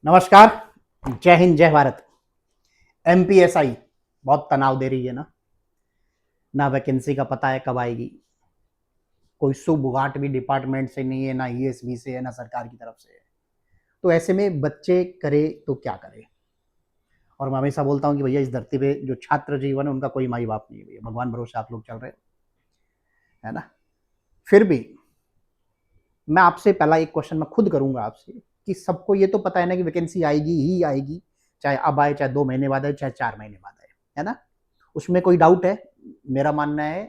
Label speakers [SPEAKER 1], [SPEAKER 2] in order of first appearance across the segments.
[SPEAKER 1] नमस्कार। जय हिंद, जय भारत। एमपीएसआई बहुत तनाव दे रही है ना वैकेंसी का पता है कब आएगी। कोई सुबुगाट भी डिपार्टमेंट से नहीं है, ना ईएसबी से है, ना सरकार की तरफ से है। तो ऐसे में बच्चे करे तो क्या करे। और मैं हमेशा बोलता हूँ कि भैया इस धरती पे जो छात्र जीवन है उनका कोई माई बाप नहीं है भैया, भगवान भरोसे आप लोग चल रहे हो, है ना। फिर भी मैं आपसे पहला एक क्वेश्चन मैं खुद करूंगा आपसे कि सबको ये तो पता है ना कि वैकेंसी आएगी ही आएगी, चाहे अब आए, चाहे 2 महीने बाद आए, चाहे 4 महीने बाद आए, है ना। उसमें कोई डाउट है? मेरा मानना है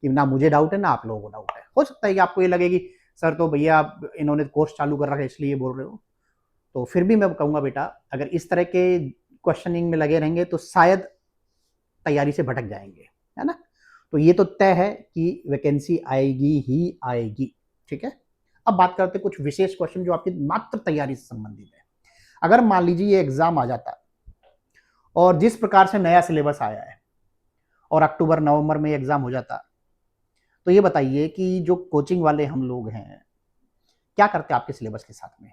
[SPEAKER 1] कि ना मुझे डाउट है ना आप लोगों को डाउट है। हो सकता है कि आपको ये लगे कि सर तो भैया इन्होंने कोर्स चालू कर रखा है इसलिए बोल रहे हो। तो फिर भी मैं कहूंगा बेटा, अगर इस तरह के क्वेश्चनिंग में लगे रहेंगे तो शायद तैयारी से भटक जाएंगे, है ना। तो ये तो तय है कि वैकेंसी आएगी ही आएगी, ठीक है। अब बात करते हैं कुछ विशेष क्वेश्चन जो आपकी मात्र तैयारी से संबंधित है। अगर मान लीजिए ये एग्जाम आ जाता और जिस प्रकार से नया सिलेबस आया है और अक्टूबर नवंबर में एग्जाम हो जाता, तो ये बताइए कि जो कोचिंग वाले हम लोग हैं क्या करते आपके सिलेबस के साथ में।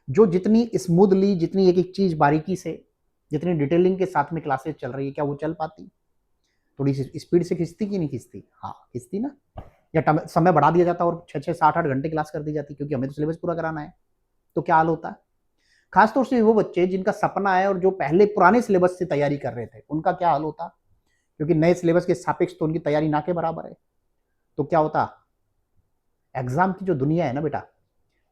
[SPEAKER 1] जो जितनी स्मूथली, जितनी एक एक चीज बारीकी से, जितनी डिटेलिंग के साथ में क्लासेस चल रही है, क्या वो चल पाती? थोड़ी सी स्पीड से खिंचती कि नहीं खिंचती? हाँ खिंचती ना। या समय बढ़ा दिया जाता और 6-6 7-8 घंटे क्लास कर दी जाती, क्योंकि हमें तो सिलेबस पूरा कराना है। तो क्या हाल होता है? खासतौर से वो बच्चे जिनका सपना है और जो पहले पुराने सिलेबस से तैयारी कर रहे थे, उनका क्या हाल होता? क्योंकि नए सिलेबस के सापेक्ष तो उनकी तैयारी ना के बराबर है। तो क्या होता? एग्जाम की जो दुनिया है ना बेटा,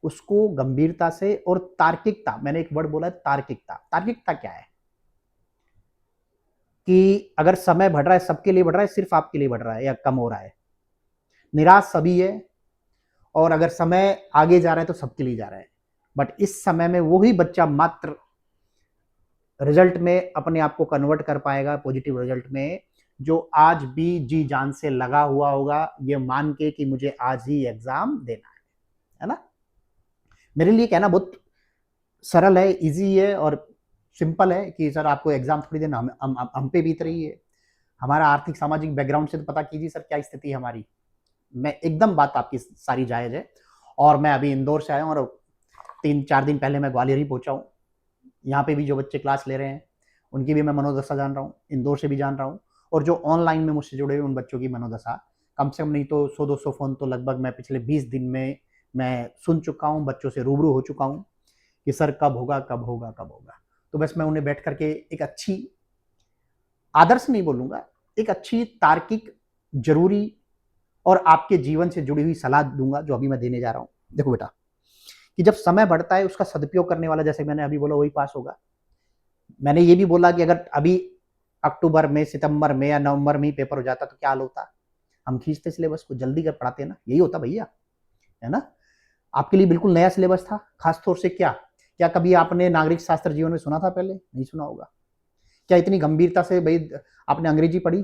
[SPEAKER 1] उसको गंभीरता से और तार्किकता, मैंने एक वर्ड बोला है तार्किकता। तार्किकता क्या है? कि अगर समय बढ़ रहा है, सबके लिए बढ़ रहा है, सिर्फ आपके लिए बढ़ रहा है या कम हो रहा है? निराश सभी है, और अगर समय आगे जा रहा है तो सबके लिए जा रहा है। बट इस समय में वही बच्चा मात्र रिजल्ट में अपने आप को कन्वर्ट कर पाएगा पॉजिटिव रिजल्ट में, जो आज भी जी जान से लगा हुआ होगा ये मान के कि मुझे आज ही एग्जाम देना है ना। मेरे लिए कहना बहुत सरल है, इजी है और सिंपल है कि सर आपको एग्जाम थोड़ी देना, हम पे बीत रही है। हमारा आर्थिक सामाजिक बैकग्राउंड से तो पता कीजिए सर क्या स्थिति है हमारी। मैं एकदम बात आपकी सारी जायज है। और मैं अभी इंदौर से आया हूँ और 3-4 दिन पहले मैं ग्वालियर ही पहुंचा हूँ। यहाँ पे भी जो बच्चे क्लास ले रहे हैं उनकी भी मैं मनोदशा जान रहा हूँ, इंदौर से भी जान रहा हूँ। और जो ऑनलाइन में मुझसे जुड़े हुए उन बच्चों की मनोदशा, कम से कम नहीं तो 100-200 फोन तो लगभग मैं पिछले 20 दिन में मैं सुन चुका हूँ, बच्चों से रूबरू हो चुका हूँ कि सर कब होगा कब होगा कब होगा। तो बस मैं उन्हें बैठ करके एक अच्छी, आदर्श नहीं बोलूंगा, एक अच्छी तार्किक, जरूरी और आपके जीवन से जुड़ी हुई सलाह दूंगा जो अभी मैं देने जा रहा हूँ। देखो बेटा, कि जब समय बढ़ता है उसका सदुपयोग करने वाला, जैसे मैंने अभी बोला, वही पास होगा। मैंने ये भी बोला कि अगर अभी अक्टूबर में, सितंबर में या नवंबर में ही पेपर हो जाता तो क्या हाल होता? हम खींचते सिलेबस को, जल्दी कर पढ़ाते ना, यही होता भैया, है ना। आपके लिए बिल्कुल नया सिलेबस था। खासतौर से क्या क्या कभी आपने नागरिक शास्त्र जीवन में सुना था? पहले नहीं सुना होगा। क्या इतनी गंभीरता से भाई आपने अंग्रेजी पढ़ी?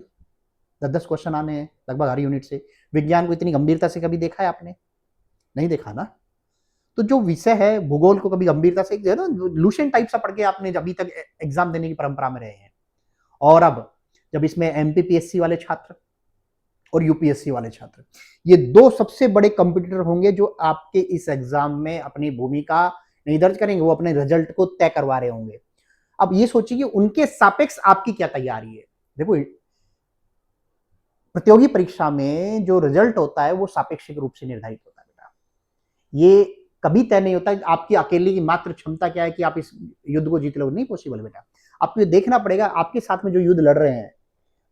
[SPEAKER 1] 10-10 क्वेश्चन आने हैं लगभग हर यूनिट से। विज्ञान को इतनी गंभीरता से कभी देखा है आपने? नहीं देखा ना। तो जो विषय है भूगोल को कभी गंभीरता से, जो है ना, लूसेंट टाइप सा पढ़ के आपने अभी तक एग्जाम देने की परंपरा में रहे हैं। और अब जब इसमें एमपीपीएससी वाले छात्र और यूपीएससी वाले छात्र, ये दो सबसे बड़े कंपटीटर होंगे जो आपके इस एग्जाम में अपनी भूमिका नहीं दर्ज करेंगे, वो अपने रिजल्ट को तय करवा रहे होंगे। अब ये सोचिए कि उनके सापेक्ष आपकी क्या तैयारी है। देखो, प्रतियोगी परीक्षा में जो रिजल्ट होता है वो सापेक्षिक रूप से निर्धारित होता है बेटा। ये कभी तय नहीं होता कि आपकी अकेले की मात्र क्षमता क्या है कि आप इस युद्ध को जीत लो, नहीं पॉसिबल बेटा। आपको ये देखना पड़ेगा आपके साथ में जो युद्ध लड़ रहे हैं,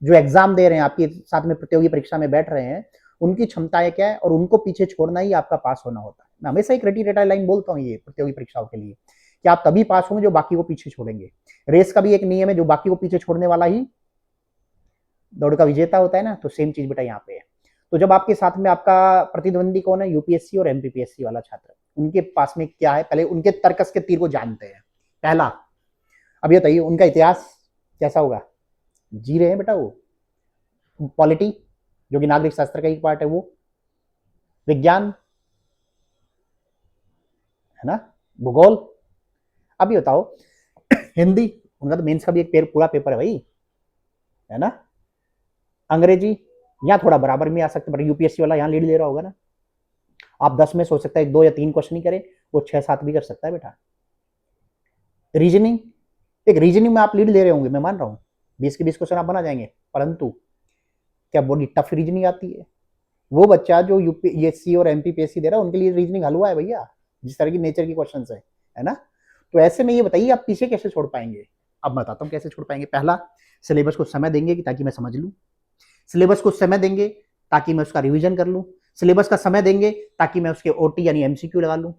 [SPEAKER 1] जो एग्जाम दे रहे हैं, आपके साथ में प्रतियोगी परीक्षा में बैठ रहे हैं, उनकी क्षमताएं क्या है, और उनको पीछे छोड़ना ही आपका पास होना होता है। मैं हमेशा एक रटी रटाई लाइन बोलता हूँ ये प्रतियोगी परीक्षाओं के लिए, कि आप तभी पास होंगे जो बाकी को पीछे छोड़ेंगे। रेस का भी एक नियम है, जो बाकी को पीछे छोड़ने वाला ही दौड़ का विजेता होता है ना। तो सेम चीज बेटा यहाँ पे है। तो जब आपके साथ में आपका प्रतिद्वंदी कौन है, यूपीएससी और एमपीपीएससी वाला छात्र, उनके पास में क्या है, पहले उनके तर्कस के तीर को जानते हैं। पहला, अब ये बताइए उनका इतिहास कैसा होगा? जी रहे हैं बेटा वो। पॉलिटी, जो कि नागरिक शास्त्र का एक पार्ट है, वो विज्ञान, है ना, भूगोल। अब ये बताओ हिंदी, उनका तो मेंस का भी एक पूरा पेपर है भाई, है ना। अंग्रेजी, यहाँ थोड़ा बराबर में आ सकते, बट यूपीएससी वाला यहाँ लीड ले रहा होगा ना। आप 10 में सोच सकता है 2 या 3 क्वेश्चन ही करे, वो 6-7 भी कर सकता है बेटा। रीजनिंग, एक रीजनिंग में आप लीड ले रहे होंगे, मैं मान रहा हूँ 20 के 20 क्वेश्चन आप बना जाएंगे, परंतु क्या बड़ी टफ रीजनिंग आती है? वो बच्चा जो यूपीएससी और एमपीपीएससी दे रहा है उनके लिए रीजनिंग हलवा है भैया, जिस तरह की नेचर की क्वेश्चन है ना। तो ऐसे में ये बताइए आप पीछे कैसे छोड़ पाएंगे? अब बताता हूँ कैसे छोड़ पाएंगे। पहला, सिलेबस को समय देंगे कि ताकि मैं समझ लूँ, सिलेबस को समय देंगे ताकि मैं उसका रिवीजन कर लूँ, सिलेबस का समय देंगे ताकि मैं उसके ओटी यानी एमसीक्यू लगा लूँ,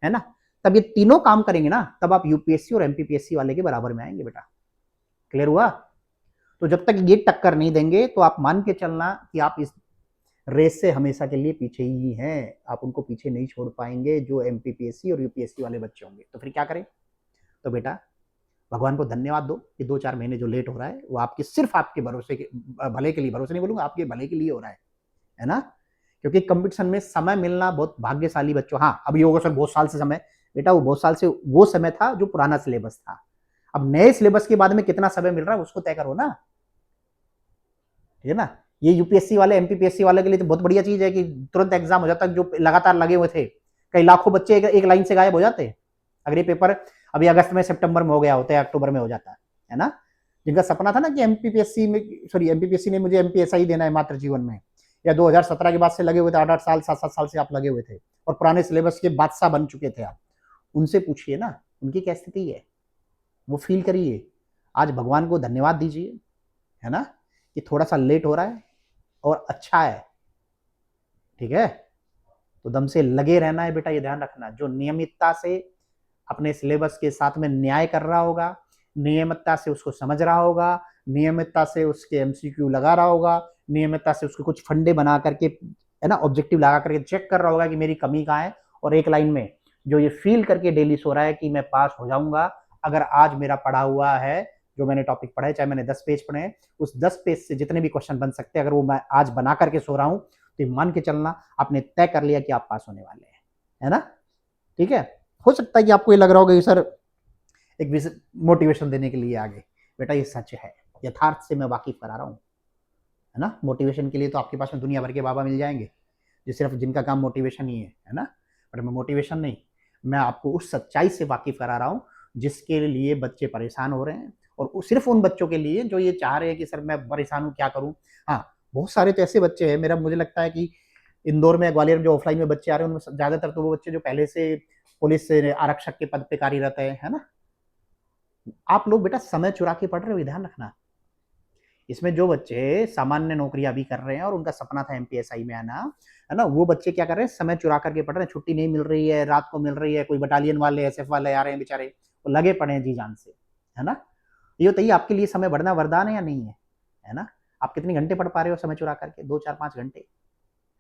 [SPEAKER 1] है ना। तब ये तीनों काम करेंगे ना, तब आप यूपीएससी और एमपीपीएससी वाले के बराबर में आएंगे बेटा। क्लियर हुआ? तो जब तक ये टक्कर नहीं देंगे तो आप मान के चलना कि आप इस रेस से हमेशा के लिए पीछे ही हैं, आप उनको पीछे नहीं छोड़ पाएंगे जो एमपीपीएससी और यूपीएससी वाले बच्चे होंगे। तो फिर क्या करें? तो बेटा भगवान को धन्यवाद दो कि 2-4 महीने जो लेट हो रहा है वो आपके सिर्फ आपके भरोसे के भले के लिए, भरोसे नहीं बोलूंगा, आपके भले के लिए हो रहा है ना। क्योंकि कंपटीशन में समय मिलना बहुत भाग्यशाली बच्चों, हाँ अब ये होगा सर बहुत साल से समय, बेटा वो बहुत साल से वो समय था जो पुराना सिलेबस था। अब नए सिलेबस के बाद में कितना समय मिल रहा है उसको तय करो ना, ठीक है ना। ये यूपीएससी वाले एमपीपीएससी वाले के लिए तो बहुत बढ़िया चीज है कि तुरंत एग्जाम हो जाता है, जो लगातार लगे हुए थे कई लाखों बच्चे एक लाइन से गायब हो जाते। अगर ये पेपर अभी अगस्त में सितंबर में हो गया होता है, अक्टूबर में हो जाता है ना। जिनका सपना था ना कि एमपीपीएससी में, सॉरी एमपीपीएससी ने मुझे एमपीएसआई देना है मात्र जीवन में, या 2017 के बाद से लगे हुए थे, 8-8 साल 7-7 साल से आप लगे हुए थे और पुराने सिलेबस के बादशाह बन चुके थे आप, उनसे पूछिए ना उनकी क्या स्थिति है, वो फील करिए। आज भगवान को धन्यवाद दीजिए, है ना, कि थोड़ा सा लेट हो रहा है और अच्छा है, ठीक है। तो दम से लगे रहना है बेटा, ये ध्यान रखना। जो नियमितता से अपने सिलेबस के साथ में न्याय कर रहा होगा, नियमितता से उसको समझ रहा होगा, नियमितता से उसके एमसीक्यू लगा रहा होगा, नियमितता से उसके कुछ फंडे बना करके, है ना, ऑब्जेक्टिव लगा करके चेक कर रहा होगा कि मेरी कमी कहाँ है, और एक लाइन में जो ये फील करके डेली सो रहा है कि मैं पास हो जाऊंगा अगर आज मेरा पढ़ा हुआ है, जो मैंने टॉपिक पढ़ा है, चाहे मैंने 10 पेज पढ़े हैं, उस 10 पेज से जितने भी क्वेश्चन बन सकते हैं अगर वो मैं आज बना करके सो रहा हूं, तो मान के चलना आपने तय कर लिया कि आप पास होने वाले हैं, है ना। ठीक है। हो सकता है कि आपको ये लग रहा होगा कि सर एक मोटिवेशन देने के लिए आगे, बेटा ये सच है, यथार्थ से मैं वाकिफ करा रहा हूँ, है ना। मोटिवेशन के लिए तो आपके पास में दुनिया भर के बाबा मिल जाएंगे जो सिर्फ जिनका काम मोटिवेशन ही है ना। पर मैं मोटिवेशन नहीं, मैं आपको उस सच्चाई से वाकिफ करा रहा हूँ जिसके लिए बच्चे परेशान हो रहे हैं, और सिर्फ उन बच्चों के लिए जो ये चाह रहे हैं कि सर मैं परेशान हूँ क्या करूँ। हाँ बहुत सारे तो ऐसे बच्चे हैं, मेरा मुझे लगता है कि इंदौर में ग्वालियर में जो ऑफलाइन में बच्चे आ रहे हैं उनमें ज्यादातर तो वो बच्चे जो पहले से पुलिस से आरक्षक के पद पे कार्यरत है ना। आप लोग बेटा समय चुरा के पढ़ रहे हो, ध्यान रखना। इसमें जो बच्चे सामान्य नौकरियां भी कर रहे हैं और उनका सपना था एमपीएसआई में आना, है ना, वो बच्चे क्या कर रहे हैं, समय चुरा करके पढ़ रहे हैं, छुट्टी नहीं मिल रही है, रात को मिल रही है, कोई बटालियन वाले एसएफ वाले आ रहे हैं बेचारे, वो लगे पड़े हैं जी जान से, है ना। ये बताइए आपके लिए समय बढ़ना वरदान है या नहीं है ना। आप कितने घंटे पढ़ पा रहे हो समय चुरा करके? 2-4-5 घंटे,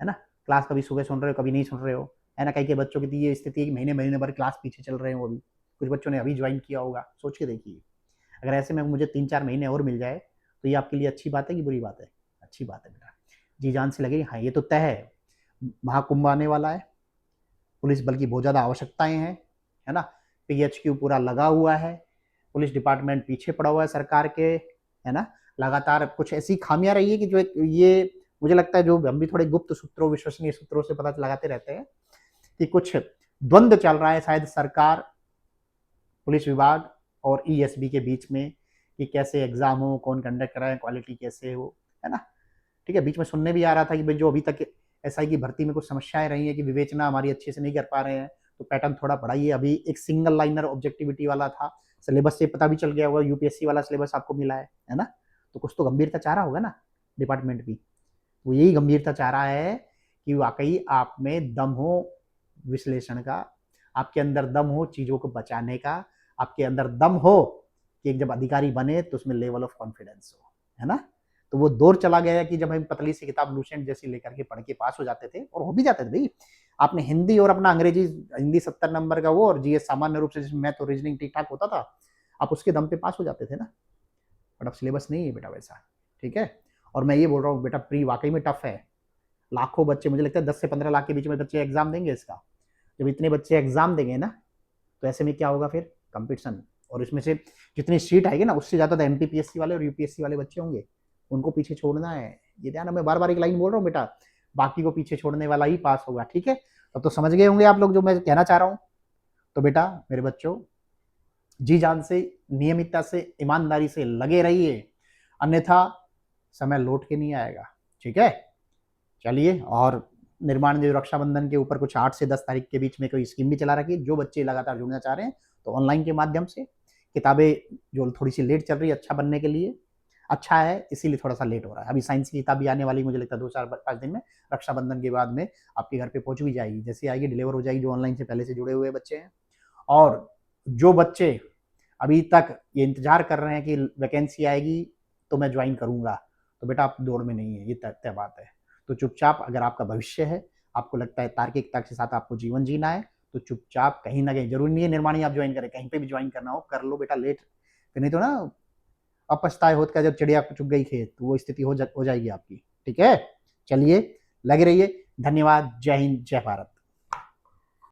[SPEAKER 1] है ना। क्लास कभी सुबह सुन रहे हो, कभी नहीं सुन रहे हो, है ना। कई के बच्चों की ये स्थिति है कि महीने महीने भर क्लास पीछे चल रहे हैं, वो भी कुछ बच्चों ने अभी ज्वाइन किया होगा, सोच के देखिए। अगर ऐसे में मुझे 3-4 महीने और मिल जाए तो ये आपके लिए अच्छी बात है कि बुरी बात है? अच्छी बात है बेटा, जी जान से लगे। हाँ ये तो तय है, महाकुंभ आने वाला है, पुलिस बल की बहुत ज़्यादा आवश्यकताएं हैं, है ना। पीएचक्यू पूरा लगा हुआ है, पुलिस डिपार्टमेंट पीछे पड़ा हुआ है सरकार के, है ना। लगातार कुछ ऐसी खामियां रही है कि जो ये मुझे लगता है जो हम भी थोड़े गुप्त सूत्रों विश्वसनीय सूत्रों से पता लगाते रहते हैं कि कुछ द्वंद्व चल रहा है शायद सरकार, पुलिस विभाग और ईएसबी के बीच में कि कैसे एग्जाम हो, कौन कंडक्ट कराए, क्वालिटी कैसे हो, है ना। ठीक है। बीच में सुनने भी आ रहा था कि भाई जो अभी तक एसआई की भर्ती में कुछ समस्याएं रही है कि विवेचना हमारी अच्छे से नहीं कर पा रहे हैं, तो पैटर्न थोड़ा बढ़ाइए। अभी एक सिंगल लाइनर ऑब्जेक्टिविटी वाला था, सिलेबस से पता भी चल गया होगा, यूपीएससी वाला सिलेबस आपको मिला है ना। तो कुछ तो गंभीरता चाह रहा होगा ना डिपार्टमेंट भी, वो यही गंभीरता चाह रहा है कि वाकई आप में दम हो विश्लेषण का, आपके अंदर दम हो चीजों को बचाने का, आपके अंदर दम हो कि एक जब अधिकारी बने तो उसमें लेवल ऑफ कॉन्फिडेंस हो, है ना। तो वो दौर चला गया कि जब हम पतली सी किताब लूसेंट जैसी लेकर के पढ़ के पास हो जाते थे, और हो भी जाते थे भाई। आपने हिंदी और अपना अंग्रेजी, हिंदी 70 नंबर का वो, और जीएस सामान्य रूप से जिसमें मैथ और रीजनिंग ठीक ठाक होता था, आप उसके दम पे पास हो जाते थे ना। बट अब सिलेबस नहीं है बेटा वैसा, ठीक है। और मैं ये बोल रहा हूँ बेटा प्री वाकई में टफ है, लाखों बच्चे, मुझे लगता है 10 से 15 लाख के बीच में बच्चे एग्जाम देंगे इसका। जब इतने बच्चे एग्जाम देंगे ना, तो ऐसे में क्या होगा फिर, कंपटीशन, और इसमें से जितनी सीट आएगी ना उससे ज्यादा एमपीपीएससी वाले और यूपीएससी वाले बच्चे होंगे, उनको पीछे छोड़ना है। ये ध्यान, मैं बार बार एक लाइन बोल रहा हूँ बेटा, बाकी को पीछे छोड़ने वाला ही पास होगा, ठीक है। तब तो समझ गए होंगे आप लोग जो मैं कहना चाह रहा हूँ। तो बेटा मेरे बच्चों, जी जान से, नियमितता से, ईमानदारी से लगे रहिए, अन्यथा समय लौट के नहीं आएगा। ठीक है, चलिए। और निर्माण जो रक्षाबंधन के ऊपर कुछ 8 से 10 तारीख के बीच में कोई स्कीम भी चला रखी है। जो बच्चे लगातार जुड़ना चाह रहे हैं तो ऑनलाइन के माध्यम से, किताबें जो थोड़ी सी लेट चल रही है अच्छा बनने के लिए, अच्छा है इसीलिए थोड़ा सा लेट हो रहा है। अभी साइंस की किताब भी आने वाली, मुझे लगता है 2-4-5 दिन में, रक्षाबंधन के बाद में आपके घर पे पहुंच भी जाएगी। जैसे आएगी डिलीवर हो जाएगी, जो ऑनलाइन से पहले से जुड़े हुए बच्चे हैं। और जो बच्चे अभी तक ये इंतजार कर रहे हैं कि वैकेंसी आएगी तो मैं ज्वाइन करूंगा, तो बेटा आप दौड़ में नहीं है, ये तय बात है। तो चुपचाप, अगर आपका भविष्य है, आपको लगता है तार्किकता के साथ आपको जीवन जीना है, तो चुपचाप कहीं ना कहीं, जरूरी नहीं है निर्माणी आप ज्वाइन करें, कहीं पे भी ज्वाइन करना हो कर लो बेटा, लेट नहीं तो ना अपछताए होत का, जब चिड़िया चुग गई खेत, तो वो स्थिति हो जाएगी आपकी। ठीक है, चलिए, लगे रहिए। धन्यवाद। जय हिंद, जय भारत।